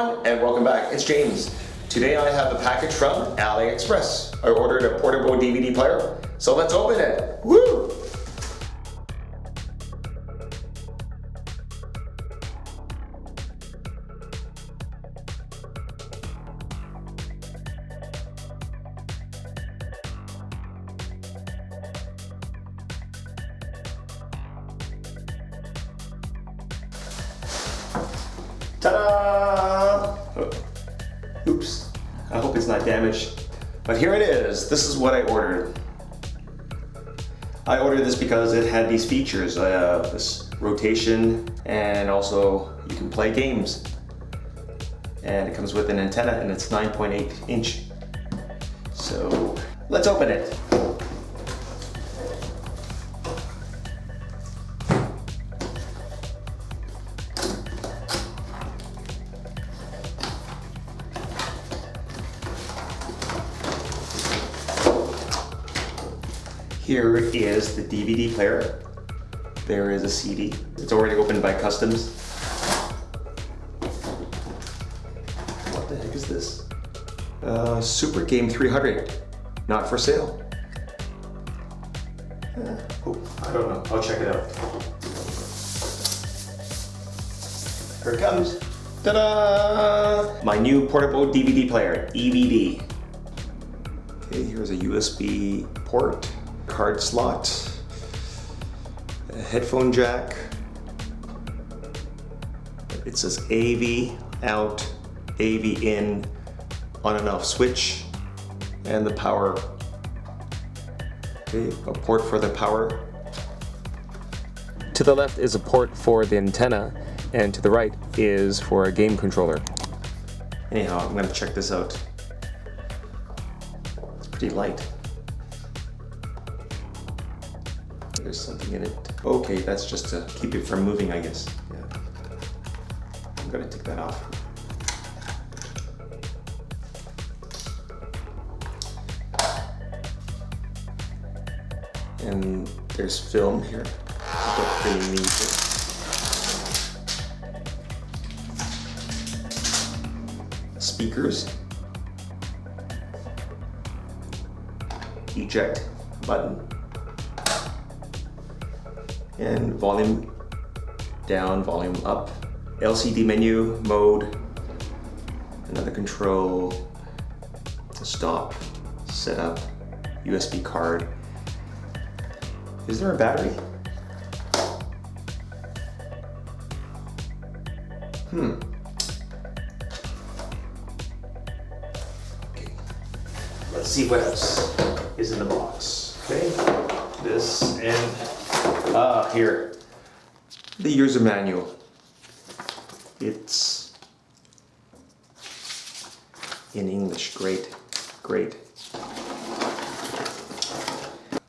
everyone, and welcome back. It's James. Today I have a package from Aliexpress. I ordered a portable DVD player, so let's open it. Woo! Ta-da! Oh. Oops, I hope it's not damaged. But here it is. This is what I ordered. I ordered this because it had these features, this rotation, and also you can play games. And it comes with an antenna, and it's 9.8 inch. So let's open it. Here is the DVD player. There is a CD. It's already opened by customs. What the heck is this? Super Game 300. Not for sale. Oh, I don't know. I'll check it out. Here it comes. Ta-da! My new portable DVD player, EVD. Okay, here's a USB port. Card slot, a headphone jack. It says AV out, AV in, on and off switch, and the power. Okay, a port for the power. To the left is a port for the antenna, and to the right is for a game controller. Anyhow, I'm going to check this out. It's pretty light. There's something in it. Okay, that's just to keep it from moving, I guess. Yeah. I'm gonna take that off. And there's film here. Don't really need it. Speakers. Eject button. And volume down, volume up. LCD menu, mode, another control, stop, setup, USB card. Is there a battery? Okay. Let's see what else is in the box. Okay, this and here, the user manual. It's in English. Great, great.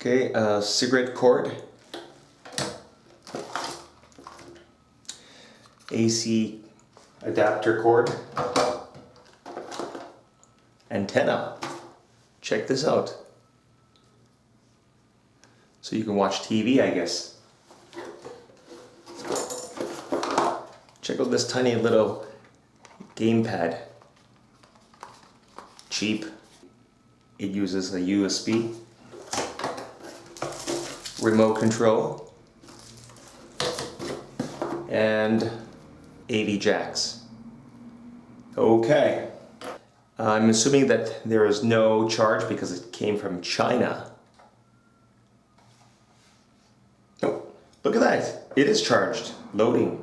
Okay, cigarette cord, AC adapter cord, antenna. Check this out. So you can watch TV, I guess. Check out this tiny little gamepad. Cheap. It uses a USB. Remote control. And AV jacks. Okay. I'm assuming that there is no charge because it came from China. Oh, look at that. It is charged. Loading.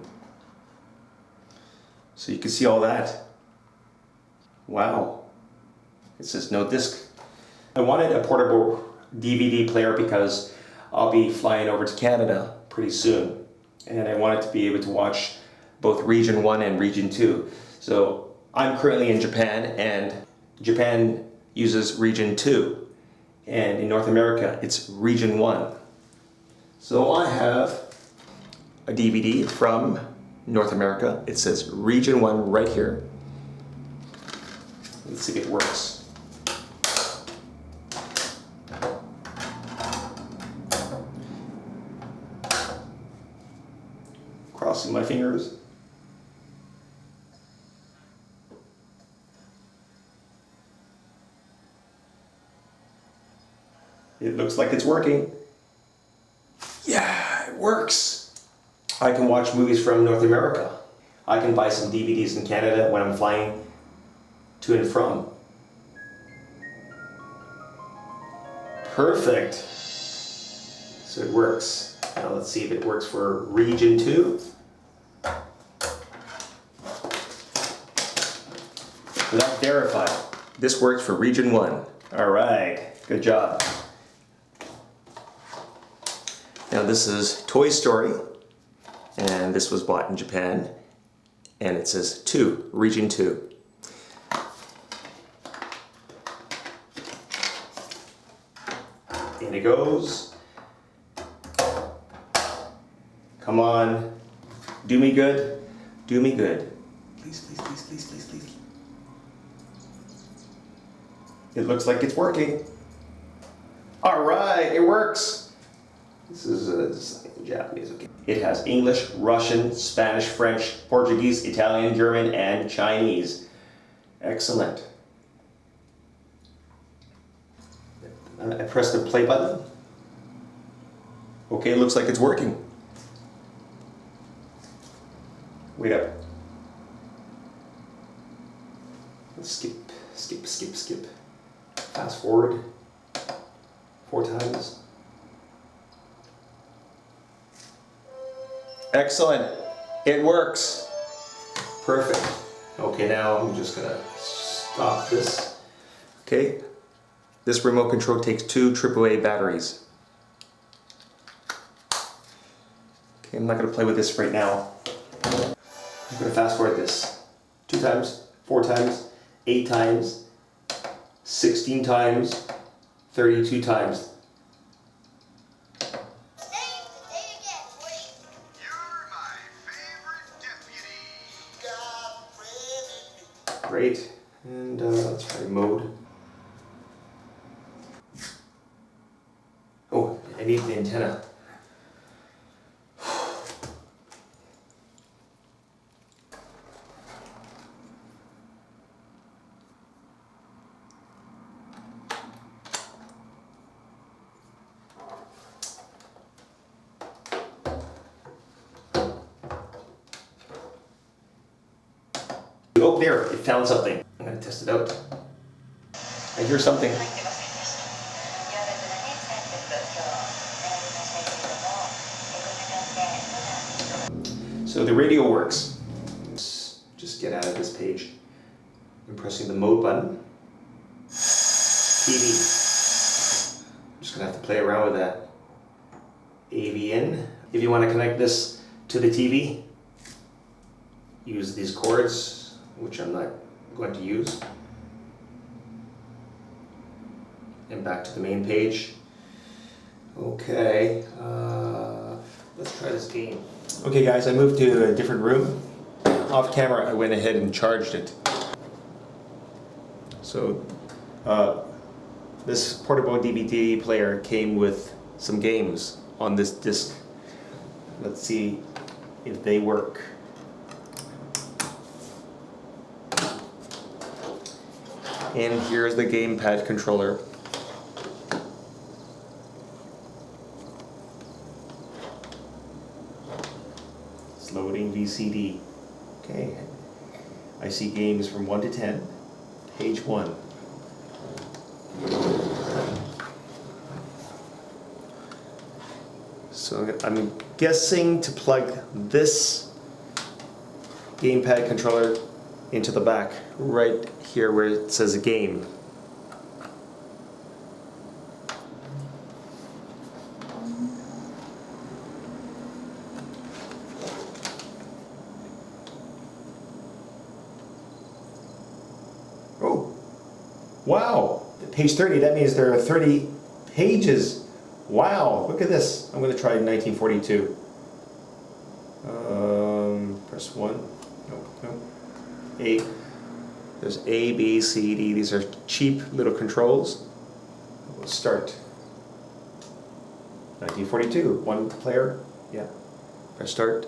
So you can see all that. Wow. It says no disc. I wanted a portable DVD player because I'll be flying over to Canada pretty soon. And I wanted to be able to watch both Region 1 and Region 2. So I'm currently in Japan, and Japan uses Region 2. And in North America, it's Region 1. So I have a DVD from North America. It says Region 1 right here. Let's see if it works. Crossing my fingers. It looks like it's working. Yeah, it works. I can watch movies from North America. I can buy some DVDs in Canada when I'm flying to and from. Perfect. So it works. Now let's see if it works for region 2. Without verify. This works for region 1. All right, good job. Now this is Toy Story, and this was bought in Japan, and it says 2, region 2. In it goes. Come on, do me good, do me good. Please, please, please, please, please, please. It looks like it's working. All right, it works. This is Japanese, okay. It has English, Russian, Spanish, French, Portuguese, Italian, German, and Chinese. Excellent. I press the play button. Okay, it looks like it's working. Wait up. Let's skip, skip, skip, skip. Fast forward 4 times. Excellent. It works. Perfect. Okay, now I'm just gonna stop this. Okay. This remote control takes 2 AAA batteries. Okay, I'm not gonna play with this right now. I'm gonna fast forward this. 2 times, 4 times, 8 times, 16 times, 32 times. Great. And let's try mode. Oh, I need the antenna. Oh, there, it found something. I'm gonna test it out. I hear something. So the radio works. Just get out of this page. I'm pressing the mode button. TV. I'm just gonna have to play around with that. AV in. If you want to connect this to the TV, use these cords, which I'm not going to use. And back to the main page. Okay, let's try this game. Okay guys, I moved to a different room. Off camera, I went ahead and charged it. So, this portable DVD player came with some games on this disc. Let's see if they work. And here's the gamepad controller. It's loading VCD. Okay. I see games from 1 to 10. Page 1. So I'm guessing to plug this gamepad controller into the back, right here where it says game. Oh, wow, page 30, that means there are 30 pages. Wow, look at this. I'm going to try 1942. Press 1. No. A. There's A, B, C, D. These are cheap little controls. We'll start. 1942. 1 player. Yeah. Press start.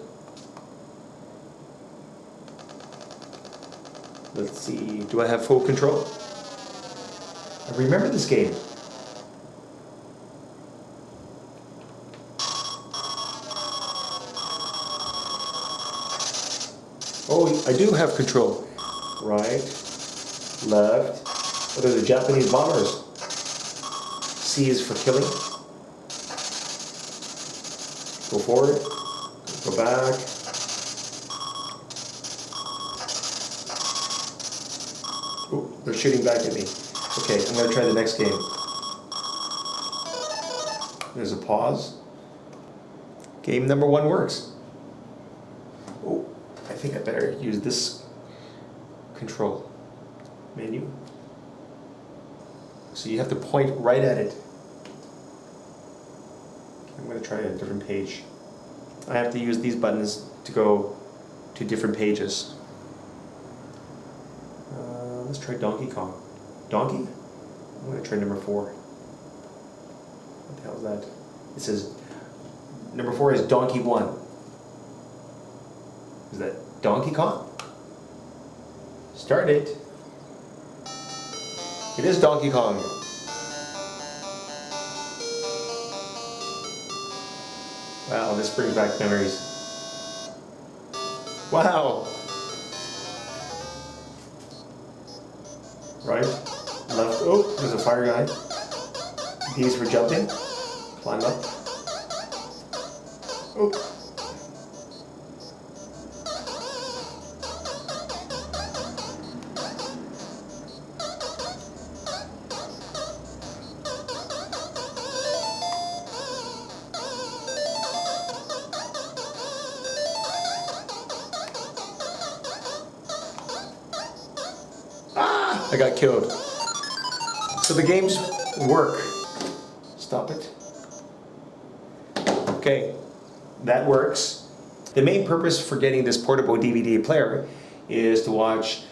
Let's see. Do I have full control? I remember this game. I do have control. Right, left. Oh, those are Japanese bombers. C is for killing. Go forward. Go back. Oh, they're shooting back at me. Okay, I'm going to try the next game. There's a pause. Game number 1 works. Oh, I think I better use this control menu. So you have to point right at it. I'm going to try a different page. I have to use these buttons to go to different pages. Let's try Donkey Kong. Donkey? I'm going to try number 4. What the hell is that? It says number 4 is Donkey 1. Is that Donkey Kong? Start it. It is Donkey Kong. Wow, this brings back memories. Wow. Right, left, oh, there's a fire guy. These for jumping. Climb up. Oh. I got killed. So the games work. Stop it. Okay, that works. The main purpose for getting this portable DVD player is to watch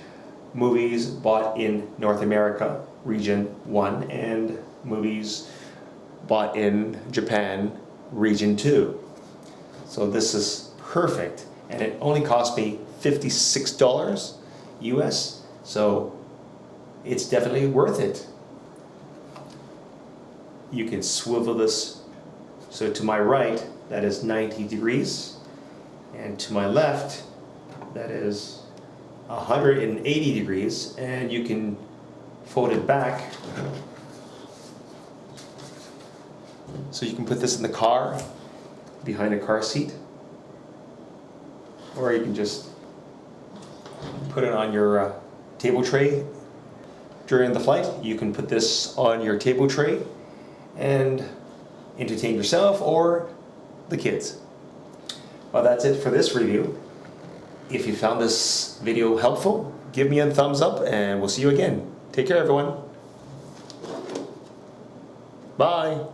movies bought in North America, Region 1, and movies bought in Japan, Region 2. So this is perfect, and it only cost me $56 US, so it's definitely worth it. You can swivel this, so to my right, that is 90 degrees, and to my left, that is 180 degrees, and you can fold it back. So you can put this in the car, behind a car seat, or you can just put it on your table tray. During the flight, you can put this on your table tray and entertain yourself or the kids. Well, that's it for this review. If you found this video helpful, give me a thumbs up and we'll see you again. Take care, everyone. Bye.